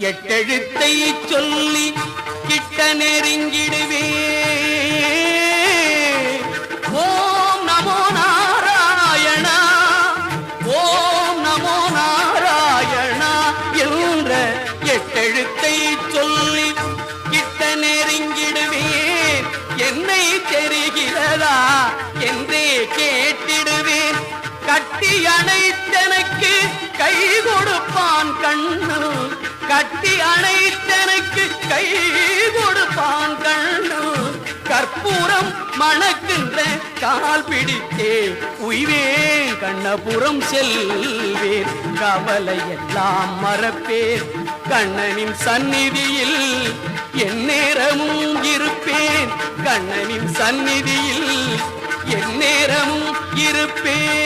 எட்டெழுத்தை சொல்லி கிட்ட நெருங்கிடுவே. ஓம் நமோ நாராயணா, ஓம் நமோ நாராயணா என்ற எட்டெழுத்தை சொல்லி கிட்ட நெருங்கிடுவேன். என்னை தெரிகிறதா என்றே கேட்டிடுவேன். கட்டி அணைத்தனுக்கு கை கொடுப்பான் கண்ணு, கட்டி அணைத்தனுக்கு கை கொடுப்பான் கண்ணு. கற்பூரம் மணக்கின்ற கால் பிடித்தே உய்வேன், கண்ணபுரம் செல்வேன். கவலை எல்லாம் மறப்பேன், கண்ணனின் சந்நிதியில் எந்நேரமும் இருப்பேன். கண்ணனின் சந்நிதியில் எந்நேரமும் இருப்பேன்.